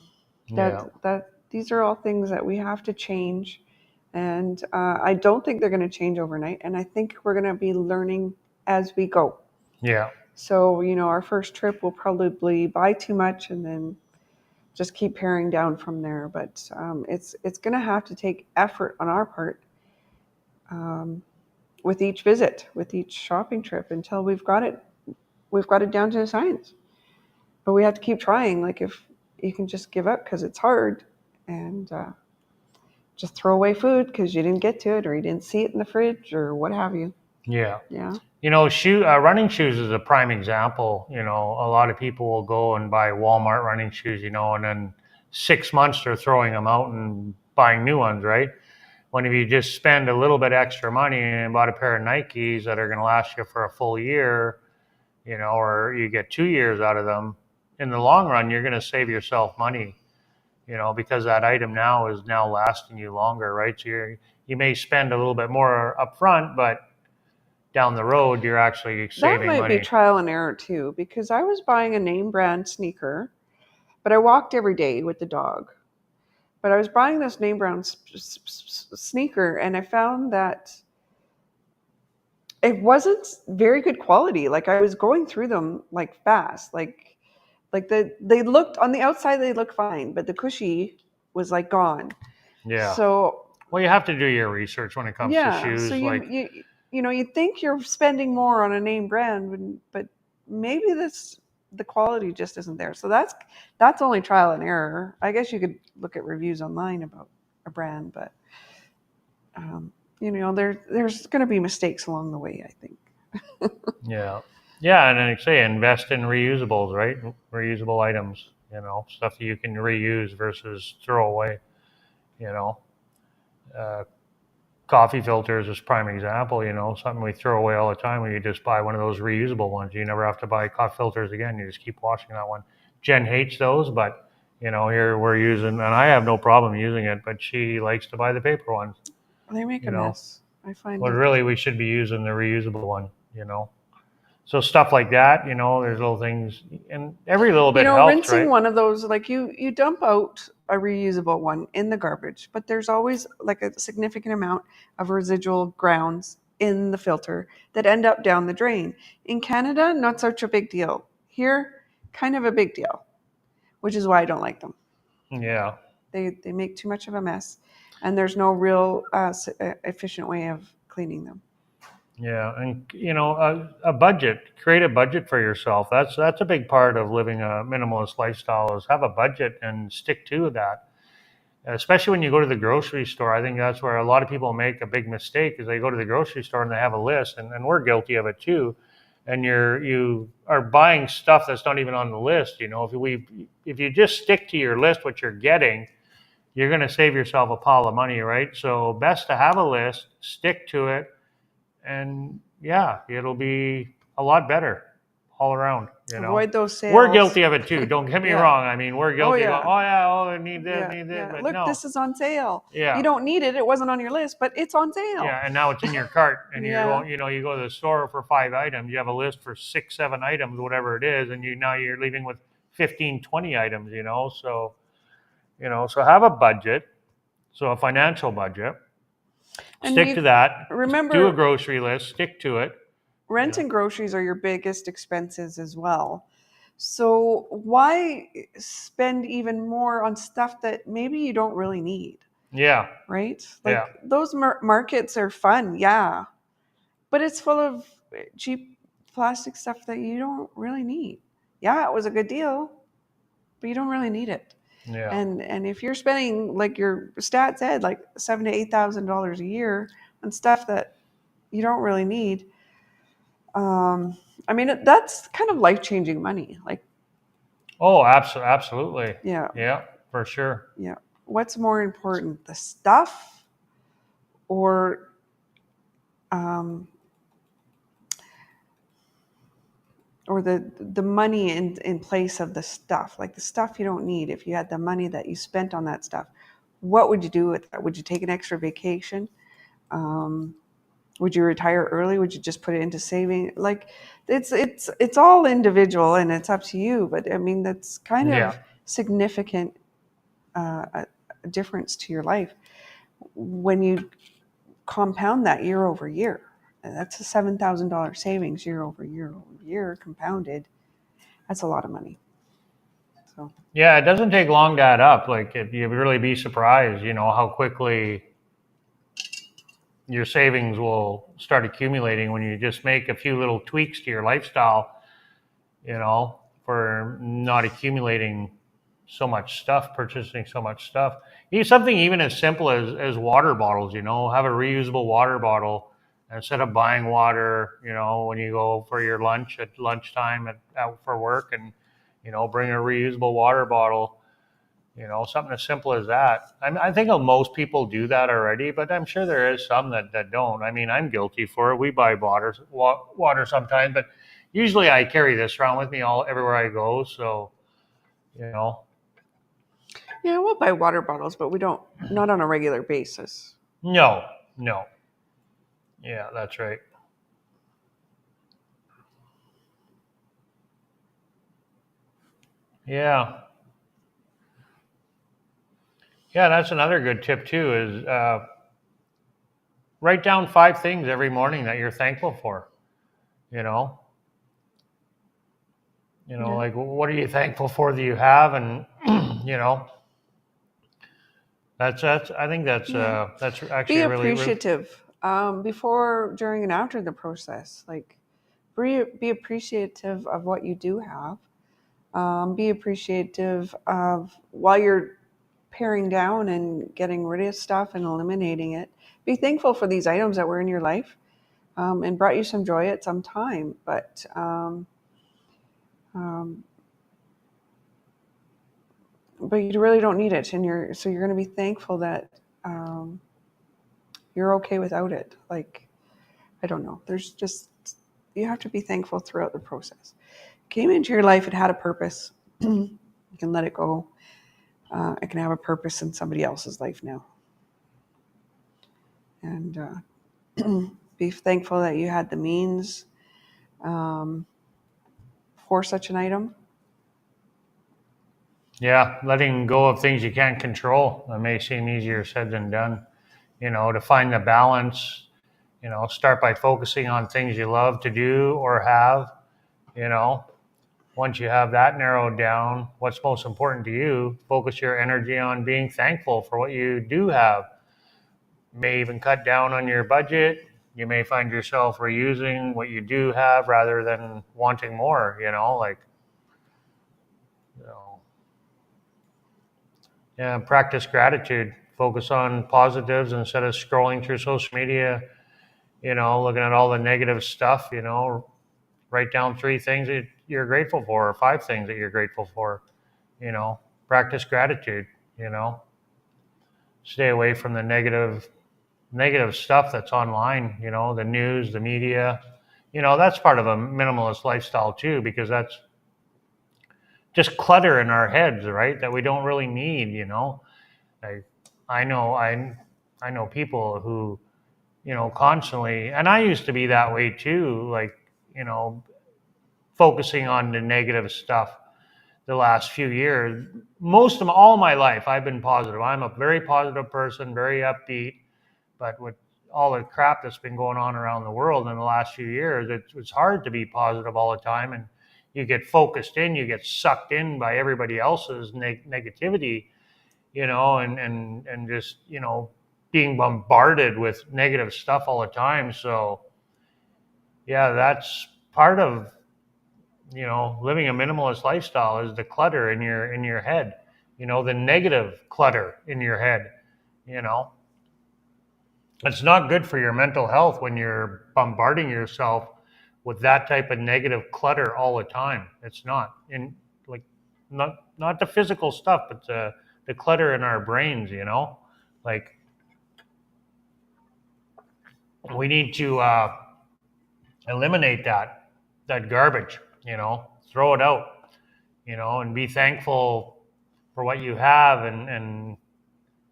Yeah. that these are all things that we have to change, and I don't think they're going to change overnight, and I think we're going to be learning as we go. Yeah. So our first trip will probably buy too much and then just keep paring down from there. But it's going to have to take effort on our part, um, with each visit, with each shopping trip, until we've got it down to a science. But we have to keep trying. Like if you can just give up because it's hard, and just throw away food because you didn't get to it or you didn't see it in the fridge or what have you. Yeah. Yeah. Running shoes is a prime example. A lot of people will go and buy Walmart running shoes, and then 6 months they're throwing them out and buying new ones, right? When if you just spend a little bit extra money and bought a pair of Nikes that are going to last you for a full year, or you get 2 years out of them, in the long run, you're going to save yourself money, because that item now is now lasting you longer, right? So you may spend a little bit more upfront, but down the road, you're actually That saving might be money. trial and error too, because I was buying a name brand sneaker, but I walked every day with the dog. But I was buying this name brand sneaker, and I found that it wasn't very good quality. Like I was going through them like fast, like they looked on the outside, they looked fine, but the cushy was like gone. Yeah. So Well, you have to do your research when it comes to yeah, so shoes. Like, you think you're spending more on a name brand, but maybe the quality just isn't there. So that's only trial and error. I guess you could look at reviews online about a brand, but there's going to be mistakes along the way, I think. yeah. Yeah. And then like say invest in reusables, right? Reusable items, stuff that you can reuse versus throw away, you know. Uh, Coffee filters is prime example, something we throw away all the time when you just buy one of those reusable ones. You never have to buy coffee filters again. You just keep washing that one. Jen hates those, but here we're using, and I have no problem using it, but she likes to buy the paper ones, They make you a know. mess. I find But it. really we should be using the reusable one. So stuff like that, there's little things, and every little bit helps, Rinsing right? one of those, like you dump out a reusable one in the garbage, but there's always like a significant amount of residual grounds in the filter that end up down the drain. In Canada, not such a big deal. Here, kind of a big deal, which is why I don't like them. Yeah. They make too much of a mess, and there's no real efficient way of cleaning them. Yeah, and a budget, create a budget for yourself. That's a big part of living a minimalist lifestyle is have a budget and stick to that. Especially when you go to the grocery store, I think that's where a lot of people make a big mistake is they go to the grocery store and they have a list, and we're guilty of it too. And you are buying stuff that's not even on the list. If you just stick to your list, what you're getting, you're going to save yourself a pile of money, right? So best to have a list, stick to it, and yeah, it'll be a lot better all around. Avoid those We're sales. guilty of it too. Don't get me Yeah. wrong. I mean, we're Oh guilty of going, yeah. oh yeah, oh I Yeah. need this, Yeah. but Look, no. this is on sale. You Yeah. don't need it. It wasn't on your list, but it's on sale. Yeah, and now it's in your cart, and you're Yeah. going, you go to the store for 5 items, you have a list for 6, 7 items, whatever it is, and now you're leaving with 15, 20 items, so have a budget, so a financial budget, And stick to that, do a remember, grocery list, stick to it, rent and groceries are your biggest expenses as well. So why spend even more on stuff that maybe you don't really need, yeah, right? yeah, Like those markets are fun, yeah, but it's full of cheap plastic stuff that you don't really need. Yeah, it was a good deal, but you don't really need it. Yeah. And if you're spending, like your stat said, like $7,000 to $8,000 a year on stuff that you don't really need, um, I mean, that's kind of life changing money. Like, Oh, absolutely. yeah, Yeah, for sure. yeah. What's more important, the stuff or um, the money in place of the stuff? Like the stuff you don't need. If you had the money that you spent on that stuff, what would you do with that? Would you take an extra vacation? Um, would you retire early? Would you just put it into saving? Like, it's all individual and it's up to you. But I mean, that's kind Yeah. of significant a difference to your life when you compound that year over year. And that's a $7,000 savings year over year over year compounded. That's a lot of money. So Yeah, it doesn't take long to add up. Like, you'd really be surprised, how quickly your savings will start accumulating when you just make a few little tweaks to your lifestyle, for not accumulating so much stuff, purchasing so much stuff. Something even as simple as water bottles, have a reusable water bottle instead of buying water, when you go for your lunch at lunchtime out for work, and, bring a reusable water bottle. Something as simple as that. I think most people do that already, but I'm sure there is some that don't. I mean, I'm guilty for it. We buy water sometimes, but usually I carry this around with me everywhere I go. So, you know, yeah, we'll buy water bottles, but we don't, not on a regular basis. no, no. Yeah, that's right. Yeah. Yeah, that's another good tip too is write down 5 things every morning that you're thankful for, you know? Yeah. Like what are you thankful for that you have, and you know, that's I think Yeah. that's Be actually really, really. appreciative before, during, and after the process. Like, be appreciative of what you do have. Be appreciative of while you're paring down and getting rid of stuff and eliminating it. Be thankful for these items that were in your life and brought you some joy at some time. Um, but you really don't need it, and you're going to be thankful that um, you're okay without it. Like, I don't know. There's just, you have to be thankful throughout the process. Came into your life, it had a purpose. You can let it go. It can have a purpose in somebody else's life now. And be thankful that you had the means um, for such an item. Yeah, letting go of things you can't control. It may seem easier said than done. To find the balance, start by focusing on things you love to do or have. You know, Once you have that narrowed down, what's most important to you, focus your energy on being thankful for what you do have. You may even cut down on your budget. You may find yourself reusing what you do have rather than wanting more, you know, yeah, practice gratitude. Focus on positives instead of scrolling through social media, looking at all the negative stuff, write down 3 things that you're grateful for, or 5 things that you're grateful for, you know, practice gratitude, you know, stay away from the negative stuff that's online, the news, the media. That's part of a minimalist lifestyle too, because that's just clutter in our heads, right? That we don't really need, I, I know, I know people who, constantly, and I used to be that way too, like, you know, focusing on the negative stuff the last few years. Most of all my life, I've been positive. I'm a very positive person, very upbeat. But with all the crap that's been going on around the world in the last few years, it's hard to be positive all the time. And you get focused in, you get sucked in by everybody else's negativity, and just, being bombarded with negative stuff all the time. So, yeah, that's part of, living a minimalist lifestyle is the clutter in your head. the negative clutter in your head. You know, it's not good for your mental health when you're bombarding yourself with that type of negative clutter all the time. It's not in like not the physical stuff, but the clutter in our brains. Like we need to eliminate that garbage. Throw it out. And be thankful for what you have and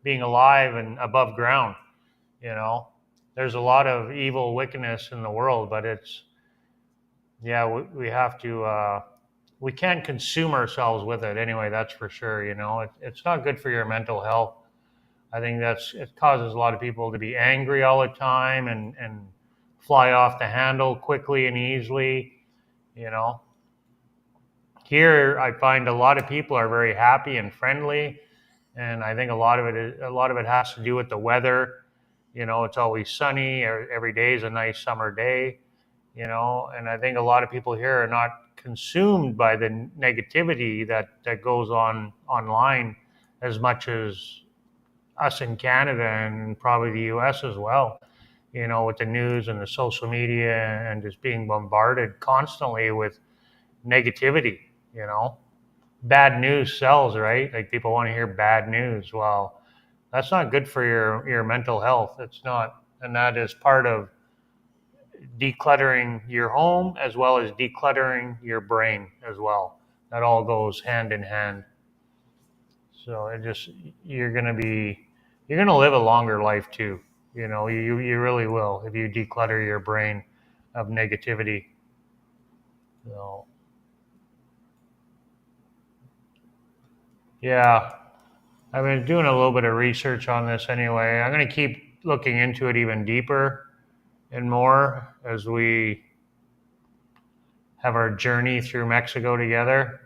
being alive and above ground. You know, there's a lot of evil wickedness in the world, but yeah, we have to, we can't consume ourselves with it anyway, that's for sure. It's not good for your mental health. I think it causes a lot of people to be angry all the time and fly off the handle quickly and easily. You know, here I find a lot of people are very happy and friendly, and I think a lot of it has to do with the weather. It's always sunny. Every day is a nice summer day. And I think a lot of people here are not consumed by the negativity that goes on online as much as us in Canada and probably the US as well. With the news and the social media and just being bombarded constantly with negativity. You know, bad news sells, right? Like people want to hear bad news. Well, that's not good for your mental health. It's not, and that is part of decluttering your home as well as decluttering your brain as well. That all goes hand in hand. So it just you're gonna live a longer life too. You really will if you declutter your brain of negativity. So yeah, I've been doing a little bit of research on this anyway. I'm gonna keep looking into it even deeper and more as we have our journey through Mexico together.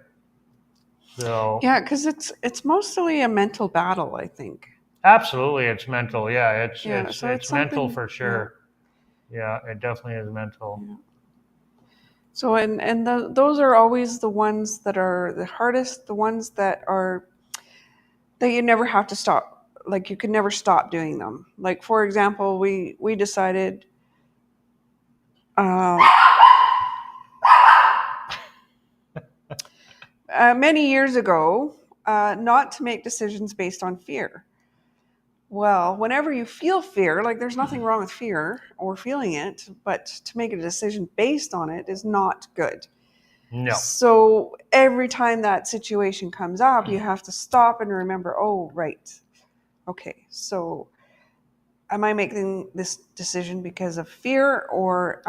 So Yeah, because it's mostly a mental battle, I think. absolutely, it's mental. Yeah, it's Yeah, it's so it's it's mental something. for Yeah, sure. Yeah, it definitely is mental. yeah. So those are always the ones that are the hardest, the ones that you never have to stop. Like you can never stop doing them. Like for example, we decided um, many years ago not to make decisions based on fear. Well, whenever you feel fear, like there's nothing wrong with fear or feeling it, but to make a decision based on it is not good. No. So every time that situation comes up, you have to stop and remember, oh, right. Okay, so am I making this decision because of fear, or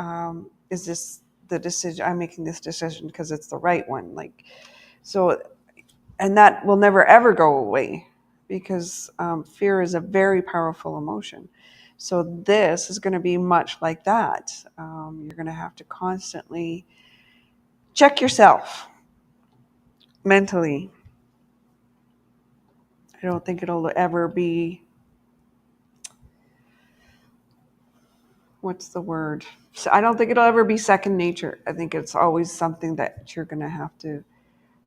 is this the decision? I'm making this decision because it's the right one. Like, so, and that will never ever go away because fear is a very powerful emotion. So this is going to be much like that. You're going to have to constantly check yourself mentally. I don't think it'll ever be, what's the word? So I don't think it'll ever be second nature. I think it's always something that you're going to have to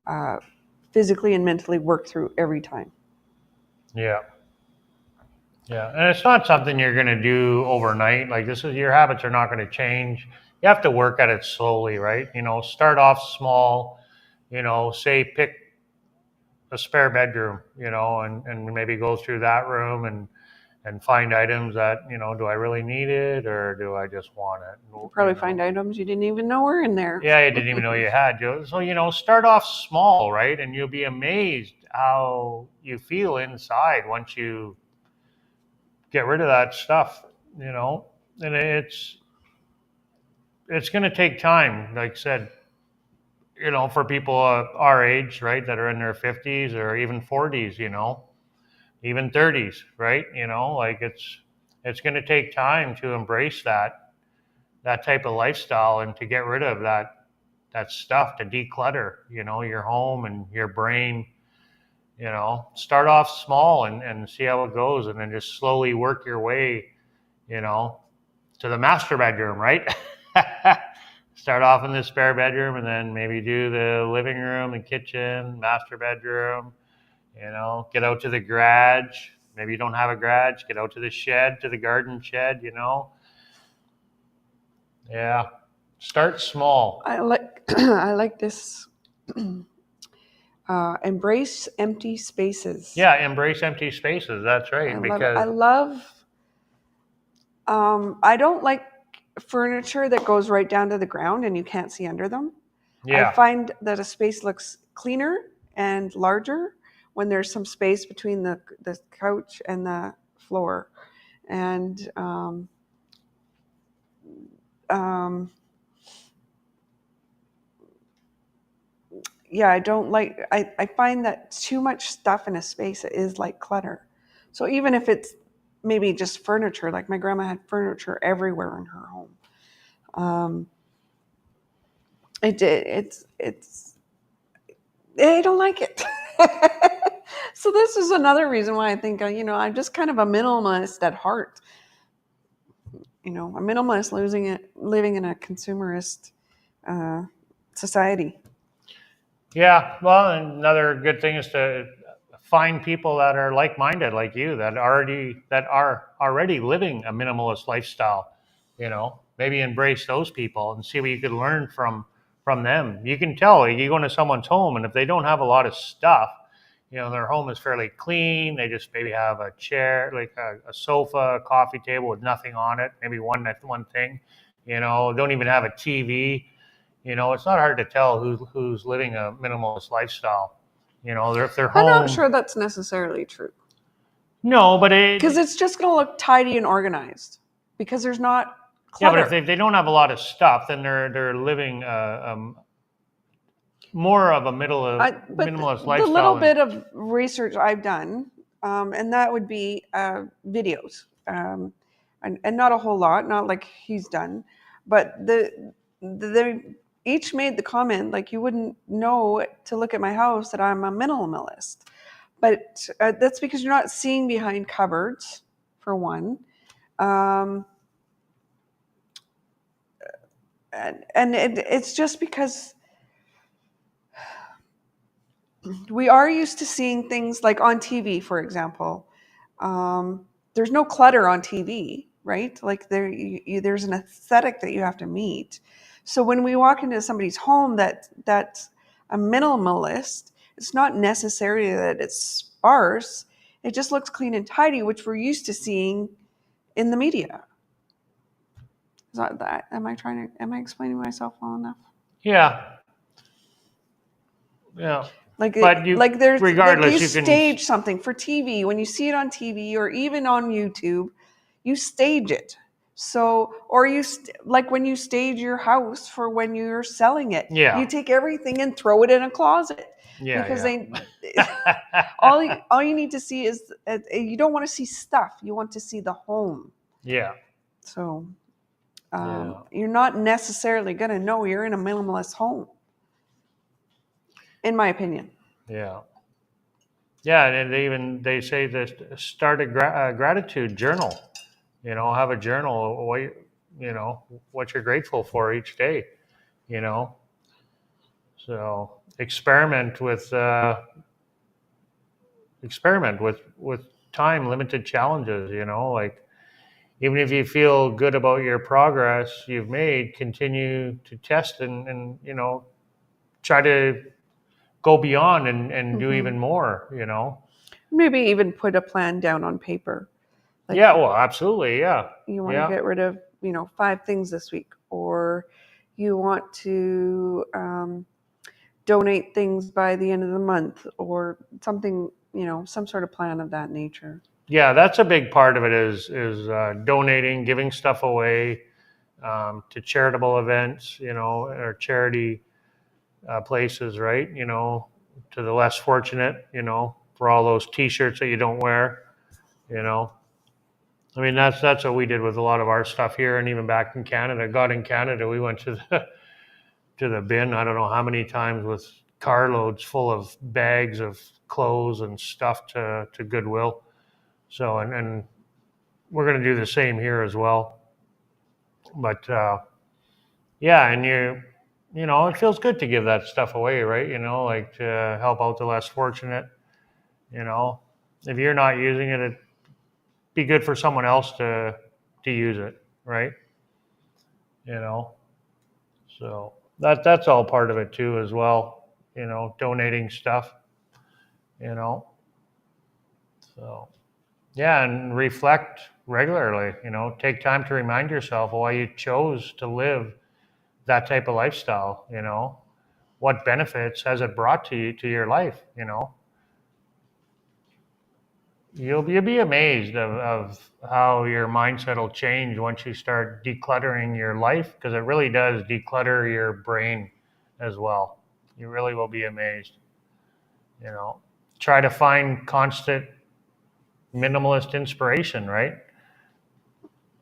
uh, physically and mentally work through every time. Yeah. Yeah. And it's not something you're going to do overnight. Like your habits are not going to change. You have to work at it slowly, right? Start off small, say pick a spare bedroom, and maybe go through that room and find items that, do I really need it or do I just want it? You probably find items you didn't even know were in there. Yeah, you didn't even know you had. So, start off small, right? And you'll be amazed how you feel inside once you get rid of that stuff, you know. And it's going to take time, like I said, for people our age, right, that are in their 50s or even 40s, even 30s, right? Like it's going to take time to embrace that type of lifestyle and to get rid of that stuff, to declutter, your home and your brain. Start off small and see how it goes, and then just slowly work your way, you know, to the master bedroom, right? Start off in the spare bedroom and then maybe do the living room and kitchen, master bedroom, Get out to the garage. Maybe you don't have a garage. Get out to the shed, to the garden shed. Yeah. Start small. I like I like this. Embrace empty spaces. Yeah, embrace empty spaces. That's I right. love it. Because I love. I don't like furniture that goes right down to the ground and you can't see under them. I yeah, find that a space looks cleaner and larger when there's some space between the couch and the floor. And um, yeah, I don't like, I find that too much stuff in a space is like clutter. So even if it's maybe just furniture, like my grandma had furniture everywhere in her home. Um, it's I don't like it. So this is another reason why I think I'm just kind of a minimalist at heart. A minimalist living in a consumerist uh, society. yeah. Well, another good thing is to find people that are like-minded, like you, that are already living a minimalist lifestyle. Maybe embrace those people and see what you could learn from them. You can tell, like, you go into someone's home, and if they don't have a lot of stuff, their home is fairly clean. They just maybe have a chair, like a sofa, a coffee table with nothing on it, maybe one thing. Don't even have a TV. It's not hard to tell who's living a minimalist lifestyle. If they're I'm not home. sure that's necessarily true No, but because it's just going to look tidy and organized because there's not yeah, but if clutter. they don't have a lot of stuff, then they're living more of a But minimalist the little lifestyle. And bit of research I've done, and that would be videos, and not a whole lot, not like he's done, but they each made the comment like you wouldn't know to look at my house that I'm a minimalist, but that's because you're not seeing behind cupboards, for one, um, and it's just because we are used to seeing things like on TV, for example. There's no clutter on TV, right? Like there's an aesthetic that you have to meet. So when we walk into somebody's home that's a minimalist, it's not necessarily that it's sparse. It just looks clean and tidy, which we're used to seeing in the media. Is that am I explaining myself well enough? yeah, yeah. Like But there's like you regardless, you can. stage something for TV. When you see it on TV or even on YouTube, you stage it. So or like when you stage your house for when you're selling it, Yeah, you take everything and throw it in a closet because yeah, they yeah, all you need to see is you don't want to see stuff. You want to see the home. yeah, So yeah, you're not necessarily going to know you're in a minimalist home, in my opinion. yeah. Yeah, and they say that start a gratitude journal. Have a journal of what you're grateful for each day. You know, so experiment with time limited challenges. Like, even if you feel good about your progress you've made, continue to test and try to go beyond and do Hmm. even more. Maybe even put a plan down on paper. Like Yeah, well, absolutely, yeah, you want to yeah. get rid of, 5 things this week, or you want to donate things by the end of the month, or something, some sort of plan of that nature. Yeah, that's a big part of it is donating, giving stuff away to charitable events, or charity places, right? To the less fortunate, for all those T-shirts that you don't wear, you know. I mean, that's what we did with a lot of our stuff here, and even back in Canada. God, in Canada, we went to the to the bin. I don't know how many times with carloads full of bags of clothes and stuff to Goodwill. So, and we're going to do the same here as well. But yeah, and it feels good to give that stuff away, right? Like to help out the less fortunate. You know, if you're not using it, it'd be good for someone else to use it, right? You know, so that's all part of it too as well. You know, donating stuff. You know, so yeah, and reflect regularly. You know, take time to remind yourself why you chose to live that type of lifestyle. You know, what benefits has it brought to you, to your life? You know, you'll be amazed of how your mindset will change once you start decluttering your life, because it really does declutter your brain as well. You really will be amazed. You know, try to find constant minimalist inspiration, right?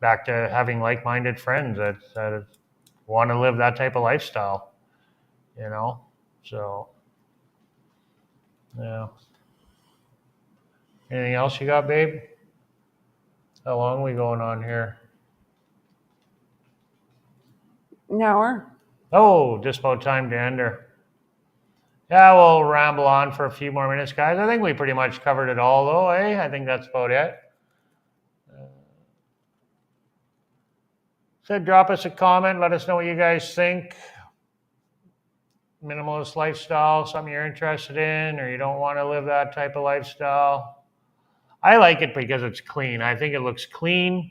Back to having like-minded friends that want to live that type of lifestyle, you know. So yeah. Anything else you got, babe? How long are we going on here? An hour. Oh, just about time to end her. Yeah, we'll ramble on for a few more minutes, guys. I think we pretty much covered it all, though, eh? I think that's about it. So drop us a comment. Let us know what you guys think. Minimalist lifestyle, something you're interested in, or you don't want to live that type of lifestyle. I like it because it's clean. I think it looks clean,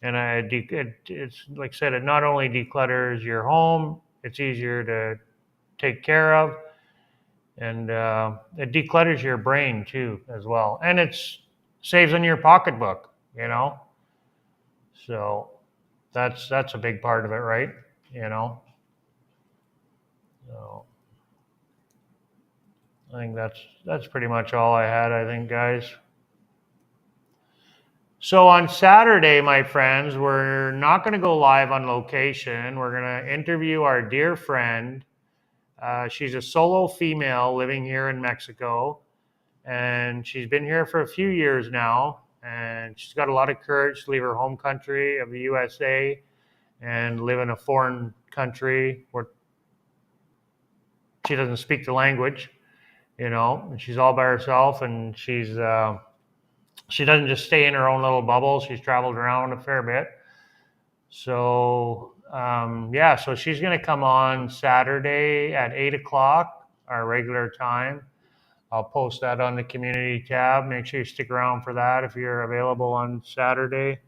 and it's like I said, it not only declutters your home, it's easier to take care of, and it declutters your brain too as well, and it's saves on your pocketbook. You know, so that's a big part of it, right? You know, so I think that's pretty much all I had. I think, guys. So on Saturday, my friends, we're not going to go live on location. We're going to interview our dear friend. She's a solo female living here in Mexico, and she's been here for a few years now. And she's got a lot of courage to leave her home country of the USA and live in a foreign country where she doesn't speak the language. You know, and she's all by herself, and she doesn't just stay in her own little bubble. She's traveled around a fair bit. So yeah, so she's going to come on Saturday at 8 o'clock, our regular time. I'll post that on the community tab. Make sure you stick around for that if you're available on Saturday.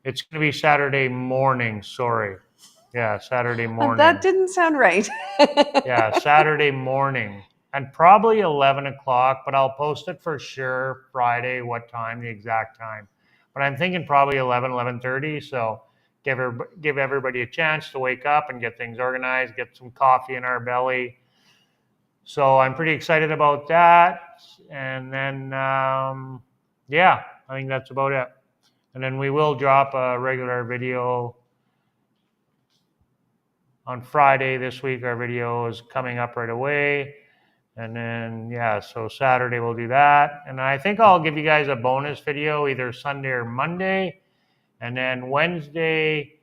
It's going to be Saturday morning. Sorry. Yeah, Saturday morning. That didn't sound right. Yeah, Saturday morning. And probably 11 o'clock, but I'll post it for sure Friday, what time, the exact time. But I'm thinking probably 11, 11:30. So give everybody a chance to wake up and get things organized, get some coffee in our belly. So I'm pretty excited about that. And then, yeah, I think that's about it. And then we will drop a regular video on Friday this week. Our video is coming up right away. And then, yeah, so Saturday we'll do that. And I think I'll give you guys a bonus video either Sunday or Monday. And then Wednesday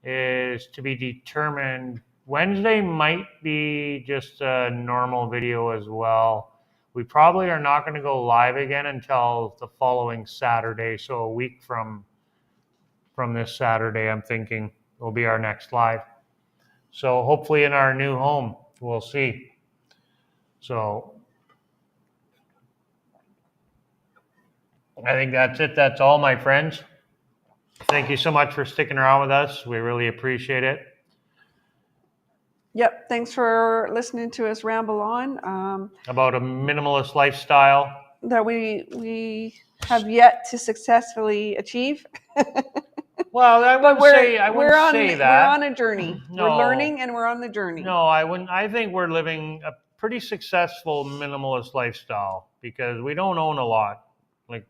is to be determined. Wednesday might be just a normal video as well. We probably are not going to go live again until the following Saturday. So a week from this Saturday, I'm thinking will be our next live. So hopefully in our new home, we'll see. So I think that's it. That's all, my friends. Thank you so much for sticking around with us. We really appreciate it. Yep. Thanks for listening to us ramble on. About a minimalist lifestyle that we have yet to successfully achieve. Well, I wouldn't say that. We're on a journey. No, we're learning and we're on the journey. No, I wouldn't. I think we're living a pretty successful minimalist lifestyle because we don't own a lot. Like,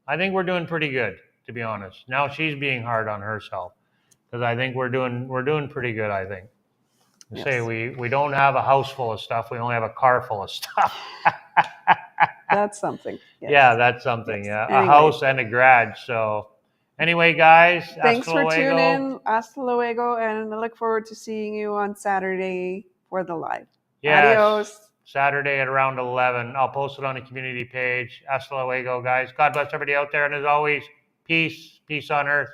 I think we're doing pretty good, to be honest. Now she's being hard on herself because I think we're doing pretty good. I think. Yes. Say we don't have a house full of stuff. We only have a car full of stuff. That's something. Yes. Yeah, that's something. Yes. Yeah, anyway. A house and a garage. So. Anyway, guys, thanks for tuning in. Hasta luego, and I look forward to seeing you on Saturday for the live. Yes. Adios. Saturday at around 11. I'll post it on the community page. Hasta luego, guys. God bless everybody out there. And as always, peace on earth.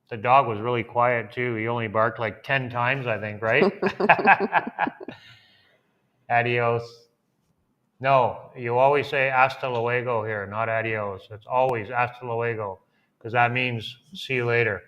The dog was really quiet too. He only barked like 10 times, I think, right? Adios. No, you always say hasta luego here, not adios. It's always hasta luego, because that means see you later.